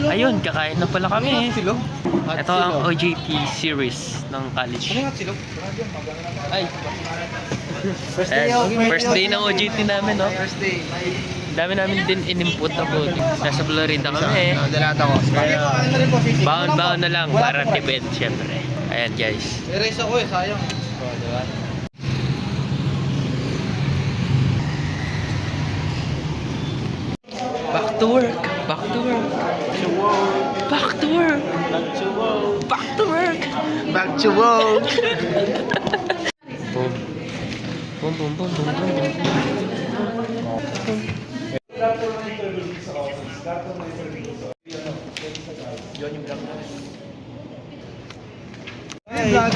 Ayun, kakain na pala kami. Ito ang OJT series ng college. Ay. First day ng OJT namin, no? First day. Dami namin din inimput na po. Nasa Florida kami. Dalata ko. Baon-baon na lang para tipid, syempre. Ayan, guys. Erase ako sayang. Diba? Back to work. Back to work. Back to work. Back to work. Back to work. Boom. Boom, boom, boom, boom, boom, boom.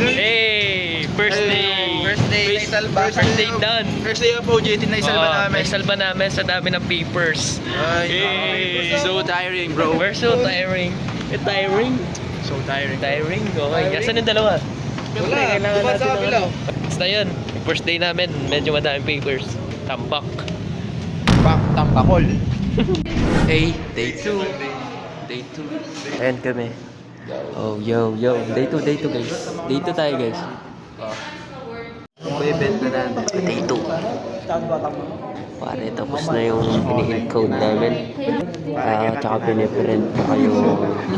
Hey! First day! First day na isalba. First day done. First day of OJT na isalba namin. May salba namin sa dami ng papers. Hey! So tiring, bro. We're so tiring. Tiring? So tiring. Tiring? Okay. Asan yung dalawa? Wala. Diba sa kapilaw? Basta yun. First day namin. Medyo madaming papers. Tampak. Tampakol. Hey, day 2. Day 2. Ayan kami. Oh, yo. Day 2 guys. Day 2 tayo guys. Bebenta natin. Day 2. Pare, tapos na yung ini-encode namin. Tsaka piniprint pa kayo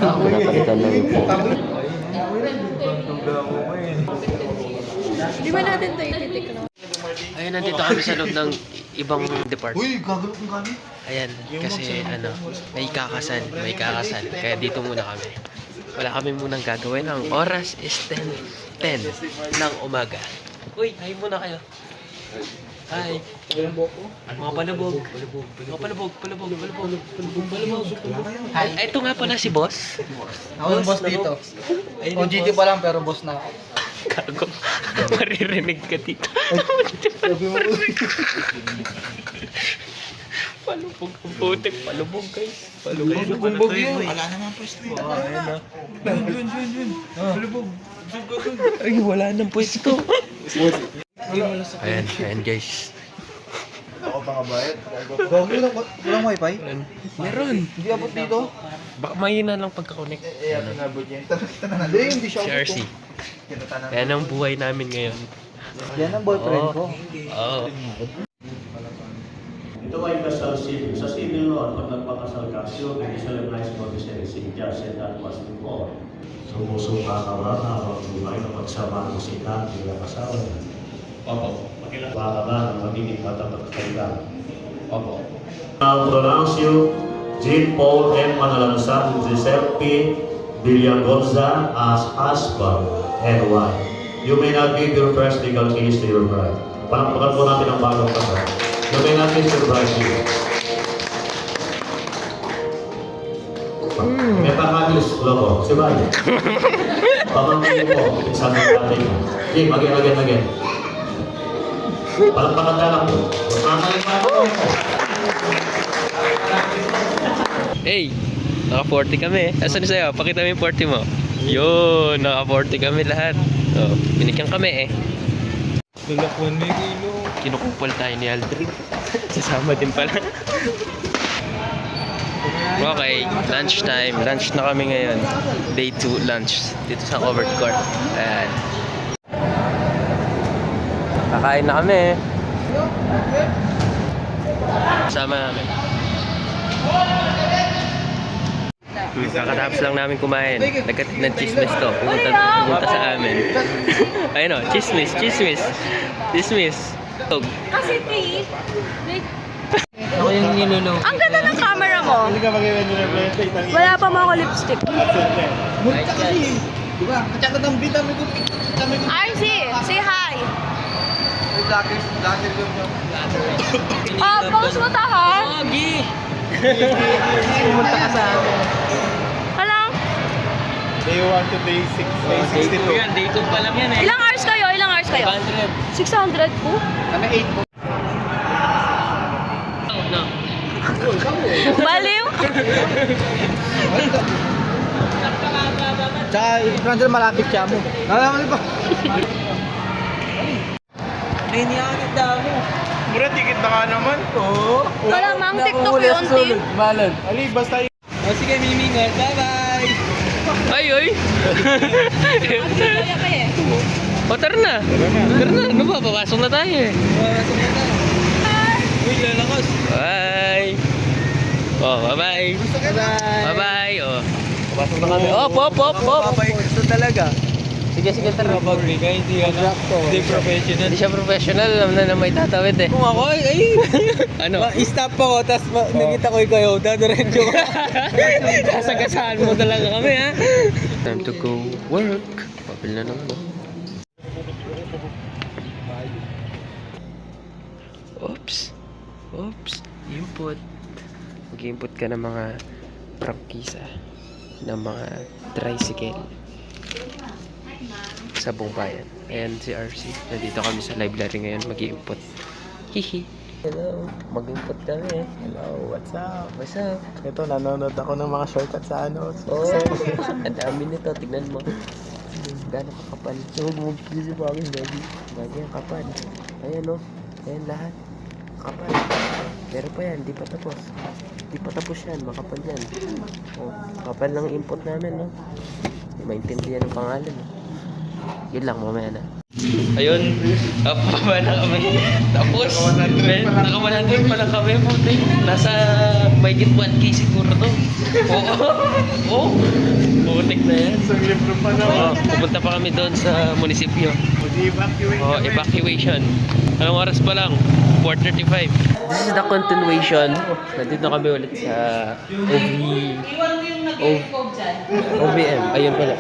pinapalitan ng info. Di ba natin ito ititik na? Ayun, nandito kami sa loob ng ibang department. Uy, gagawin kong gano'n. Ayan, kasi may kakasal. Kaya dito muna kami. Wala kami munang gagawin. Ang oras is 10 ng umaga. Uy, hi muna kayo. Hi. Mga palubog. Hi. Ito nga pala si boss. Ako yung boss dito. OJT pa lang pero boss na ako. Gago. Maririnig ka dito. Palubog ang putik. Palubog guys. Palubog yun. Wala naman pwesto yun. Yun. Palubog. Ay, wala nang pwesto. Ayan guys. Ako pa nga bayad. Walang wifi? Meron. Hindi abot dito? Baka mahina lang pagka-connect. Ano nga abot yan? Hindi siya abot. CRC. Yan ang buhay namin ngayon. Yan ang boyfriend ko. Oo. Ito ay kasal civil. Sa civil law, pag nagpakasal ka, you may celebrate mo the citizen just and that was before. Sumusumpa ka ba na magbuhay na magsama mo sila bilang asawa niya? Opo. Pakilala ka ba na magiging matapat kayo? Opo. I'll pronounce you Jean Paul M. Manalansang Giuseppe Villagonza as husband and wife. You may not give your first legal keys to your bride. Palakpakan po natin ang bagong kasal. You may not kiss your bride here. May pangagis, loko, si Bayo. Pamangkin po, isang natin. Jim, again. Palakpakan na lang po. Hey, naka 40 kami. Asan sa'yo? Pakita mo yung 40 mo. Yun, naka 40 kami lahat. Oh, binigyan kami eh. Lalakwan na yung kilo. Kinukupal tayo ni Aldrin. Sasama din pala. Okay, lunch time. Lunch na kami ngayon. Day 2 lunch. Dito sa covered court. Ayan. Kakain na kami. Sama namin. Kakatapos lang namin kumain. Nagkatid ng chismis to. Pumunta sa amin. Ayun o, chismis. Tog. Kasi tea, like, Ako yung nilulong. ang ganda ng camera mo. Wala pa mo ako lipstick. Multa kasi. Diba? Katsaka ng bita may gupi. RC, say hi. Vlogger yun yung. Oh, post mo ta ha. Pogi! Pumunta ka sa amin. Hala, Day 1 to day 6, day 62. Yan, day 2 pa lang yan eh. ilang hours kayo? 600 po? Kami 8 po. No. Baliw? Tsaka, Randall, malapit siya mo. Nalaman pa. Ay, hindi ako nagdamo. Mura, tikit na ka naman. Oo. Malamang TikTok yun, Tim. Malan. Ali, basta O sige, mimingal. Bye-bye! Ay, ay! Kaya pa eh. O, tara na! Tara na! Ano ba? Papasok na tayo eh. Masok na tayo. Uy, lalakas. Bye! Oh, bye-bye! Bye-bye! Bye-bye! Oh, papasok na kami. Op, op, op, op! Ito talaga. Sige, sige, tara. Pagbigay, hindi professional. Hindi siya professional. Alam na may tatawid eh. Kung ako, ay! Ano? Stop ako, tapos nakita ko ikaw, dadiretso ko. Sasagasaan mo talaga kami ha. Time to go work. Papil na naman. Oops. Oops. Input. Mag-input ka ng mga prangkisa ng mga tricycle sa buong bayan. Ayan si RC. Nandito kami sa library ngayon. Mag-input. Hihi. Hello. Mag-input kami. Hello, what's up? What's up? Ito, nanonood ako ng mga shortcut sa ano. Oh, ang dami nito. Tignan mo. Gano'ng kakapal. Hindi pa kami, baby. Lagi ang kapal. Ayan o. Ayan lahat. Kapal. Pero pa yan. Di pa tapos. Di pa tapos yan. Makapal yan. Oh, kapal ng input namin, no? Hindi maintindihan ang pangalan, no? Yun lang, mamaya na. Ayun. Pababa na kami. Tapos, naka 100 pa lang kami. Puti. Nasa mahigit 1K siguro to. Oo. Oo. Putik na yan. Isang libro pa Oo, pupunta pa kami doon sa munisipyo. Oh, evacuation. Anong oras pa lang? 4:35. This is the continuation. Nandito kami ulit sa OVM. Ayun pala.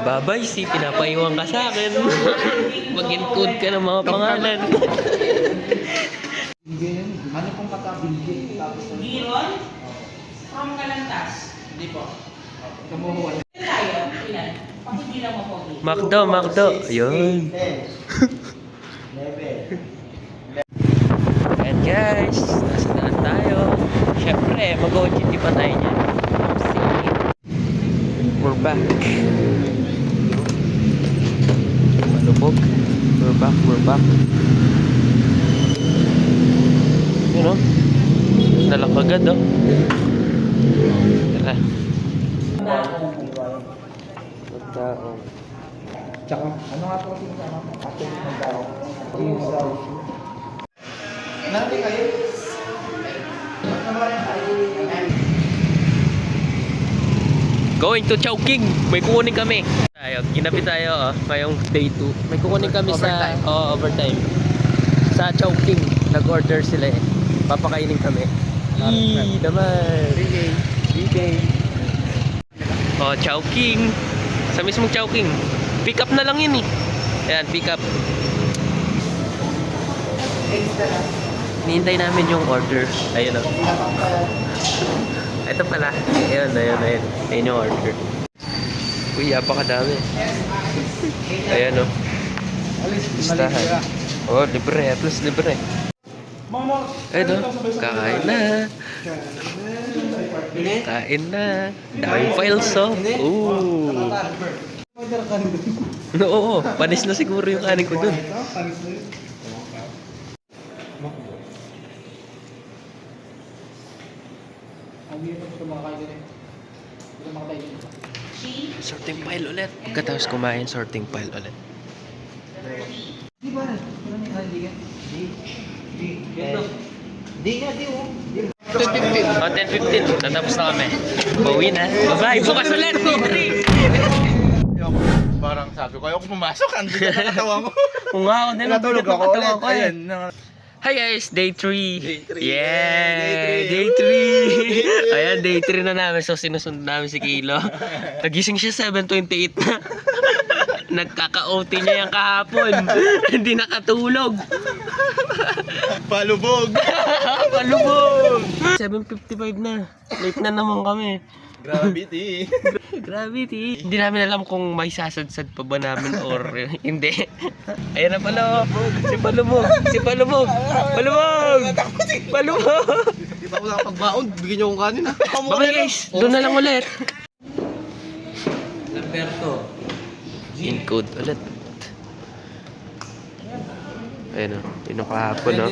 Babay, si pinapaiwan ka sa akin. Mag-encode ka ng mga pangalan. Ano pong katabili? Giron? From Kalantas? Hindi po. Kamuhuan. Tayo? Ilan? Pakibilang mo po. Macdo, Macdo. Ayun. And guys, nasa daan tayo. Siyempre, mag-OGT pa tayo dyan. We're back. Malubog. We're back, we're back. Yun o. Dalang agad o. Tara. Magtaong. Tsaka, ano nga po kasi kasama mo? Atin ng tao. Yung tao. Natin kayo. Going to Chowking. May kukunin kami. Ginabi tayo ngayong day 2. May kukunin kami Overtime. sa overtime. Sa Chowking. Nag-order sila eh. Papakainin kami. Eee, naman. 3K. Oh, Chowking. Sa mismong Chowking. Pick up na lang yun eh. Ayan, pick up. Nihintay namin yung order. Ayun o. Ito pala. Ayun. Ayun yung order. Uy, apakadami. Ayan o. Listahan. Oh, libre. At least libre. Ayun o. Kakain na. Kain na. Daming files o. Ooh. Oo. Panis na siguro yung kanin ko dun. Sorting pile ulit. Pagkatapos kumain, sorting pile ulit. Di ba? Di nga, di oh. 10:15. Tatapos na kami. Bawi na. Bye-bye. Bukas ulit. Parang sabi ko, ayoko pumasok. Ang bigat na katawa mo. Kung nga ako din. Natulog ako ulit. Ayan. Hi guys, day 3. Day 3. Yeah, day 3. Ayan, day 3 na namin. So, sinusunod namin si Kilo. Nagising siya 7:28 na. Nagkaka-OT niya yung kahapon. Hindi nakatulog. Palubog. Palubog. 7:55 na. Late na naman kami. Gravity. Gravity. Hindi namin alam kung may sasadsad pa ba namin or hindi. Ayan na pala. Si Palubog. Si Palubog. Palubog. Palubog. Di ba ako nakapagbaon? Bigyan niyo akong kanin ha. Bye guys. Doon na lang ulit. Lamberto. Encode ulit. Ayun o. Yun o kahapon o.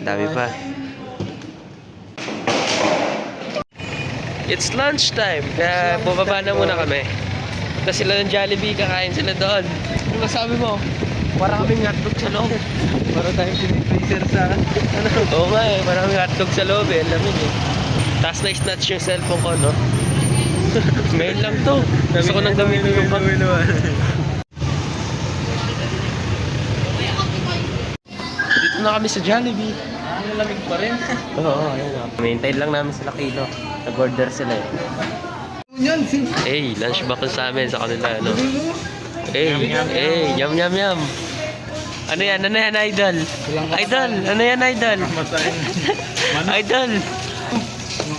Dami pa. It's lunchtime, kaya bumaba na muna kami. Punta sila ng Jollibee, kakain sila doon. Ano masabi mo? Para kaming hotdog sa loob. Para tayong pinipinser sa... Ano? Oo nga eh, maraming hotdog sa loob eh, alam yun eh. Tapos na-snatch yung cellphone ko, no? Ngayon lang to. Gusto ko nang gamitin yung pang... Dito na kami sa Jollibee. Ang lamig pa rin. Oo, ayun o. Maintain lang namin sila Kilo. Nag-order sila eh. Yan, Eh, lunch box sa amin sa kanila, ano? Yum, yum, yum. Ano yan, idol? Idol, ano yan, idol? Idol.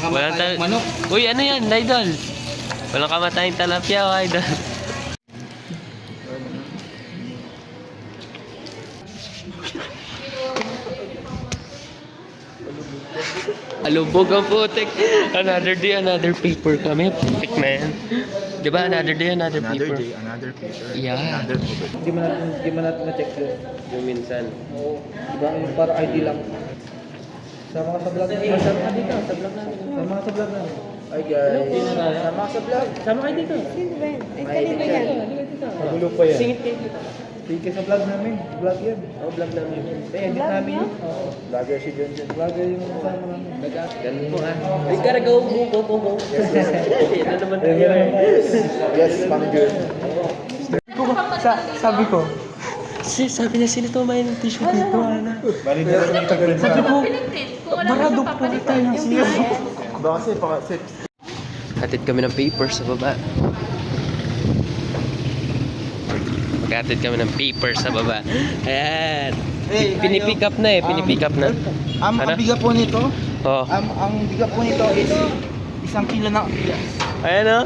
Walang manok. Uy, ano yan, idol? Walang kamatayang talapia, oh, idol. Alubog ang putik. Another day, another paper kami. Putik na yan. Diba? Another day, another paper. Another paper. Yeah. Another paper. Hindi mo natin na-check yun. Yung minsan. Oo. Diba? Yung para ID lang. Sama ka sa vlog. Sama ka dito. Sa vlog namin. Sama ka sa vlog namin. Hi guys. Sama ka sa vlog. Sama kayo dito. Sino ba yan? Ay, kanina yan. Magulo pa yan. Singit kayo dito. Sige ka sa vlog namin. Vlog yan. Oh, vlog namin. Edit Vlog namin niyo? yun. Oo. Vlogger si John John. Vlogger yung kasama namin. Ganun mo ha. Ay, gotta go. Go. Yan na naman tayo. Yes, manager. Sabi ko. Sabi niya, sino to may ng tissue dito, Ana? Bali na lang yung tagal Sabi ko, Marado po tayo ng siya. Baka kasi hatid kami ng paper sa baba. Maghatid kami ng paper sa baba. Ayan. Pinipick up na eh, pinipick up na. Ang Ano? biga po nito, Oh. ang biga po nito is 1 kilo ng Ayan o.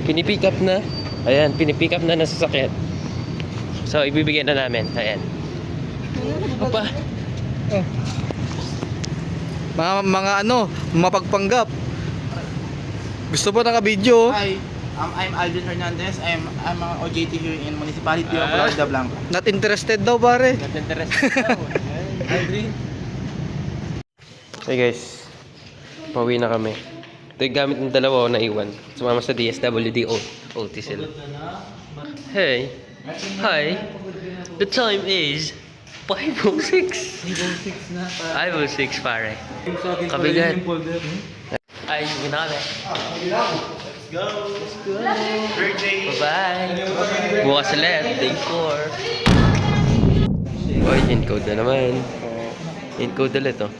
Pinipick up na. Ayan, pinipick up na ng sasakyan. So, ibibigay na namin. Ayan. Apa? mga mapagpanggap. Gusto po naka-video? Hi, I'm Aldrin Hernandez. I'm an OJT here in Municipality of Florida Blanca. Not interested daw pare. Not interested. Hey guys, pauwi na kami. Ito yung gamit ng dalawa na iwan. Sumama sa DSWD OT sila. Hey, hi. The time is 5:06. 5:06 pare. Kabigat. Ay, yun na kami. Bye-bye. Bukas ulit, day 4. Oy, encode na naman. Encode ulit oh.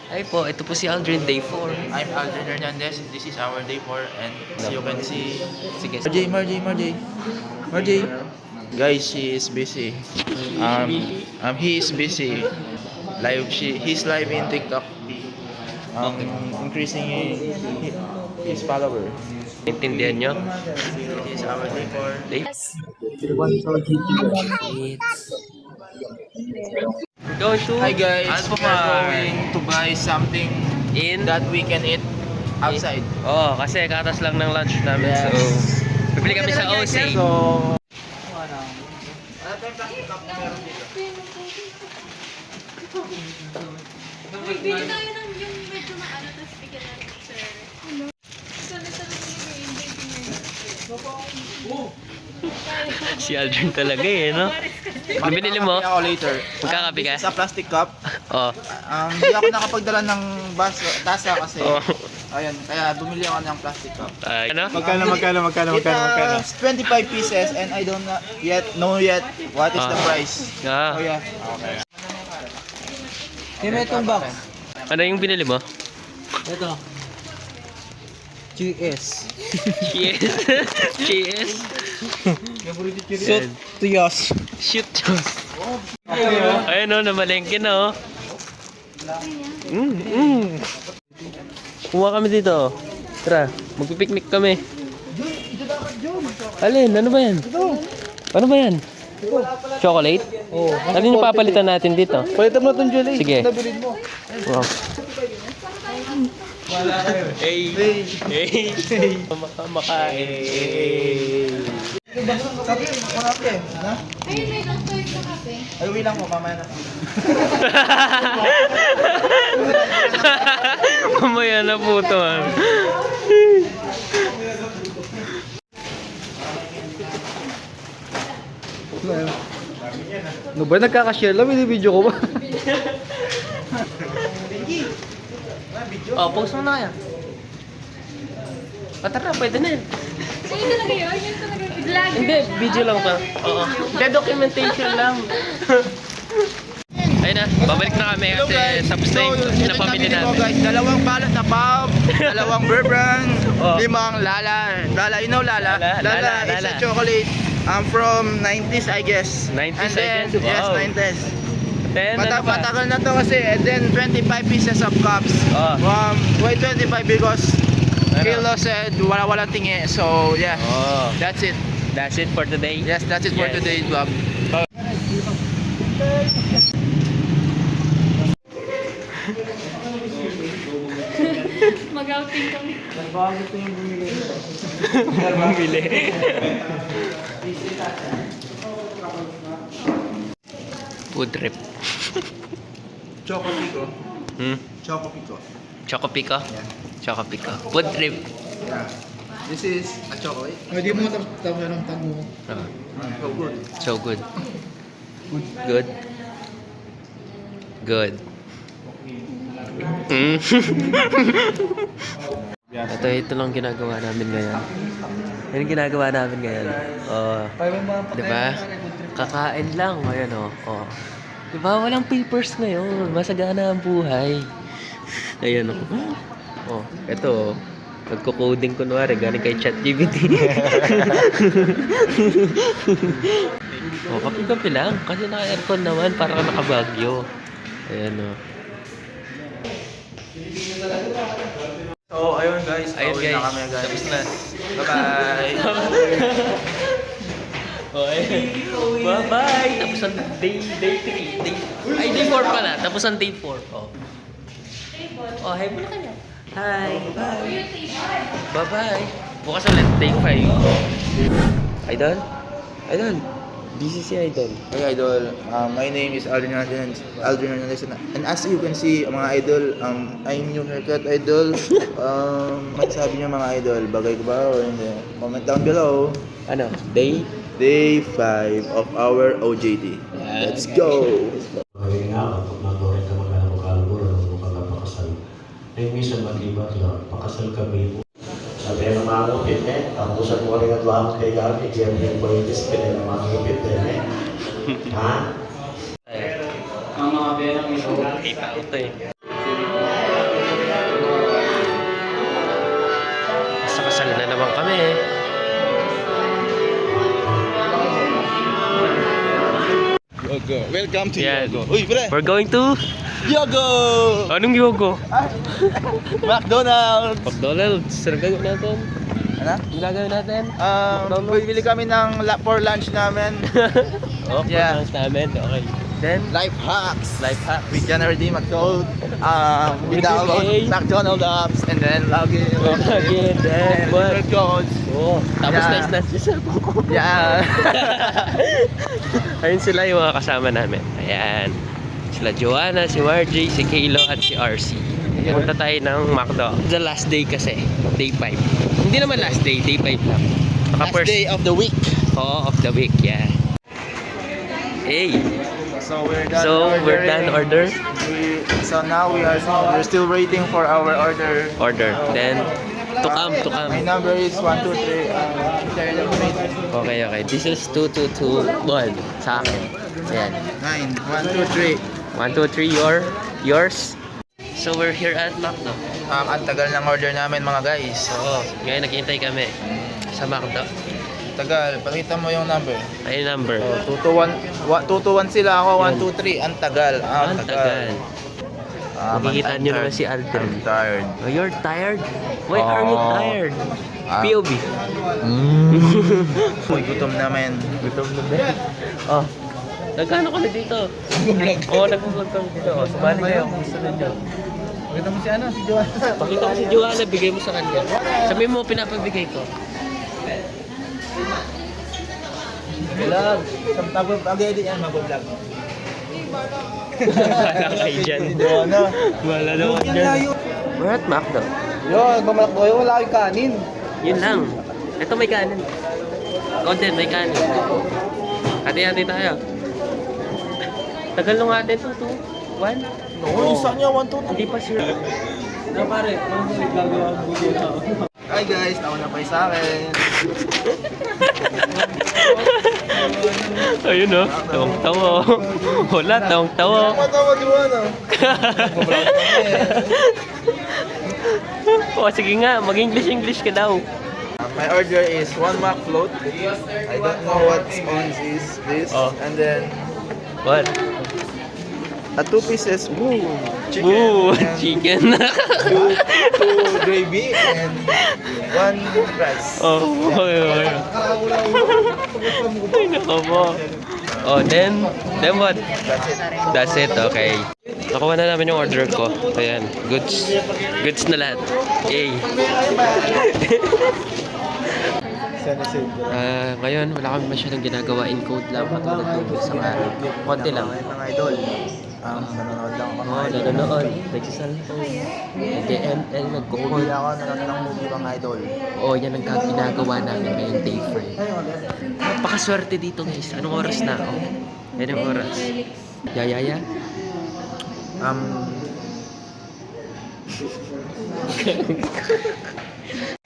Ay po, ito po si Aldrin, day 4. I'm Aldrin Hernandez. This is our day 4 and as you can see, Sige. Marjay. Guys, she is busy. He is busy. He's live in TikTok. Increasing his follower. Intindihan nyo? This is our day 4. Day Going to Hi guys, we are Alphamart. going to buy something In? that we can eat outside. Oh, kasi katas lang ng lunch namin. Yes. So, bibili kami sa OC. So, Bili tayo ng yung medyo maano, tapos bigyan natin sir. Si Aldrin talaga eh, no? Ano binili mo? Ako later. Magkakape ka? This is a plastic cup. Oh. Hindi ako nakapagdala ng tasa kasi. Oh. Ayun, kaya bumili ako ng plastic cup. Ay, ano? Magkano? It's 25 pieces and I don't know yet what is the price. Ah. Oh yeah. Sino itong box? Ano yung binili mo? Ito. GS. Cheers. Cheers. Shoot to yours. Shoot. Ayun o, namalengke na o. Kuha kami dito. Tara, magpipiknik kami. Alin, ano ba yan? Ano ba yan? Chocolate? Oh. Ano yung papalitan natin dito? Palitan mo itong Julie. Sige. Nabilin mo. Wow. Hey! Makain. Sabi mo, marami eh. Ha? Ayun, may lang tayo sa kape. Ay, uwi lang po, mamaya na. Mamaya na po ito ah. No ba, nagkakashare lang, video ko ba? Oh, post mo na kaya. Tara, pwede na yun. Ayun talaga yun? Yun talaga yung vlog. Hindi, video lang pa. Oo. Hindi, documentation lang. Ayun na, babalik na kami Hello kasi guys. tapos na yung napamili dito, namin. guys. Dalawang balot na pop, dalawang bourbon, Oh. 5 lala. Lala, you know lala? Lala, It's lala. a chocolate. From 90s, I guess. 90s, And I then, guess. yes, Wow. 90s. Then, ano pa? Matagal na to kasi. And then, 25 pieces of cups. Oh. Why 25? Because Ano? Kilo said wala tingi. So, yeah. Oh, That's it. that's it for today. Yes, that's it for Yes. today's vlog. Mag-outing kami. Bumili. Food trip. Choco Pico. Hmm? Choco Pico. Choco Pico? Yeah. Choco Pico. Food trip. Yeah. This is a chocolate. Hindi mo tapos ng tago. Oh, So good. so good. Good. Good. Mm. ito lang ginagawa namin ngayon. Yan ang ginagawa namin ngayon. Oh, di ba? Kakain lang. Ayan oh. Oh. Di ba? Walang papers ngayon. Masagana ang buhay. Ayan oh. Oh, ito oh. Nagko-coding kunwari, galing kay ChatGPT. Oh, kapi-kapi lang. Kasi naka-aircon naman, para nakabagyo. Ayan o. So, ayun guys. Ayun Pauwi guys, na kami guys. tapos na. Bye-bye. Okay. Bye-bye! Tapos ang day 3. Ay, day 4 pala. Tapos ang day 4. Oh. Oh, hi muna kanya. Hi. Bye. Bye-bye. Bukas ulit day 5. Idol? Idol. This is si Idol. Hey idol, my name is Aldrin Hernandez. And as you can see, mga idol, I'm new haircut idol. Magsabi niyo mga idol, bagay ko ba or hindi? Comment down below. Ano? Day? Day 5 of our OJT. Let's go! Kaya nga, pag nagorek ka magkano kalbo, ano ka napakasal. Eh, minsan mag-iba lang, pakasal kami po. Sabi ng mga ngupit eh, tampusan mo rin at wahang kay Gami, Jeremy Boytis, pinay ng mga ngupit eh. Ha? Ang mga berang ito. Kita ko to eh. Basta kasal na naman kami eh. Yogo. Welcome to Yan. Yogo. Uy, pre! We're going to... Yogo! Anong yogo? McDonald's! McDonald's. Saan gagawin natin? Ano? Ang gagawin natin? Bibili kami ng for lunch namin. Oh, Yeah. yeah. Namin. Okay. Then, Life hacks! life hack. We can redeem a code. We With download UK. McDonald's apps and then log in. Again, then, And what? codes. Oh, tapos Yeah. nice na yung cellphone ko. Yeah. Ayun sila yung mga kasama namin. Ayan. Sila Joanna, si Margie, si Kaylo, at si RC. Punta tayo ng McDo. The last day kasi. Day 5. Hindi naman last day. Day 5 lang. Last day of the week. Oo, of the week. Yeah. Hey. So we're done. So, we're done order. So now we're still waiting for our order. Order. Then, to come. My number is 123. Okay, okay. This is 2221 sa akin. Ayan. 9 1 2 3. 1, 2, 3, yours. So, we're here at McDo. Ang tagal ng order namin mga guys. Oo. Ngayon, naghihintay kami sa McDo. Tagal. Pakita mo yung number. Ay, number. 221 sila ako. 1 2 3. Ang tagal. Ang tagal. Makikita I'm nyo tired. naman si Alden. I'm tired. Oh, you're tired? Why are you Oo. tired? Ah. POV. Uy, gutom namin. Gutom na ba? Oh. Nagkano ka na dito? Oo, nag-vlog kami dito. Oh, sumali kayo kung gusto ninyo. Pakita mo si ano, si Joanna. Pakita ko si Joanna, bigay mo sa kanya. Sabihin mo, pinapabigay ko. Vlog. Pag-edit yan, mag-vlog. Wala kayo dyan. Joanna. Wala naman dyan. We're at McDo. Yun, nagmamalak tayo, wala kang kanin. Yun lang. Ito may kanin. Content, may kanin. Hati-hati tayo. Tagal nung atin to, 2, 1. Oo, isa niya, 1, 2, Hindi pa sure. Hi guys, nauna pa sa akin. Ayun o, tawang-tawa. Wala, tawang-tawa. Matawa diwan ah. O, sige nga, mag-English ka daw. My order is 1 Mac float. I don't know what sponge is this. Oh. And then What? 2 pieces. Woo! Chicken. Ooh, and chicken. 2 gravy and 1 rice. Oh, okay. Ay, nako mo. Oh, then what? That's it. That's it, okay. Nakuha na namin yung order ko. Ayan, goods. Goods na lahat. Yay. Ngayon, wala kami masyadong ginagawa. In code lang, patulad ng isang araw. Konti lang. Mga idol. Nanonood lang ako. Oo, nanonood. Nagsisalpong. Nag-ML, nagkukuha. Kukuha ako nanonood ng movie mga idol. Oo, yan ang ginagawa namin ngayong day frame. Napakaswerte dito guys. Anong oras na ako? Yan yung oras. Yayaya?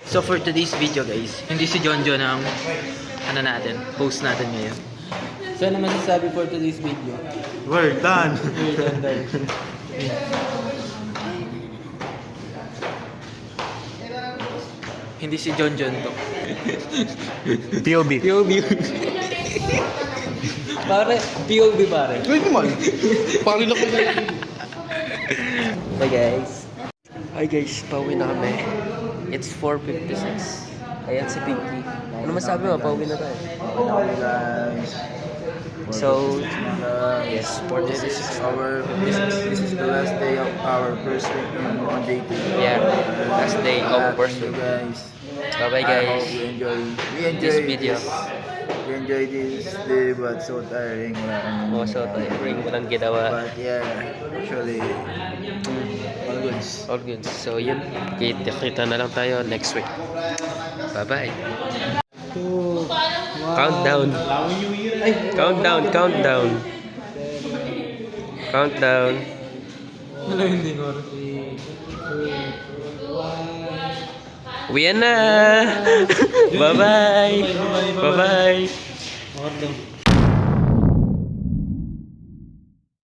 So for today's video guys, hindi si Jonjo ang host natin ngayon. So ano masasabi for today's video? We're done. Hindi si Jonjo to. POB. Pare, POV pare. Wait naman. Pari na ko. Bye guys. Hi guys, pauwi na kami. It's 4:56. Ayan si Pinky. Ano masabi mo? Pauwi na tayo. Okay guys. So, yes, This is this is the last day of our first week on JT. yeah, last day of Thank pursuit. you guys. Bye-bye I guys. hope you enjoy. We enjoy This video. We enjoy this day, but so tiring. Oh, so tiring. Walang ginawa. But yeah, actually, all goods. All good. So, yun. Kita na lang tayo next week. Bye-bye. Countdown. Countdown. Countdown. Wala hindi ko. Uwi na! Bye-bye! Bye-bye!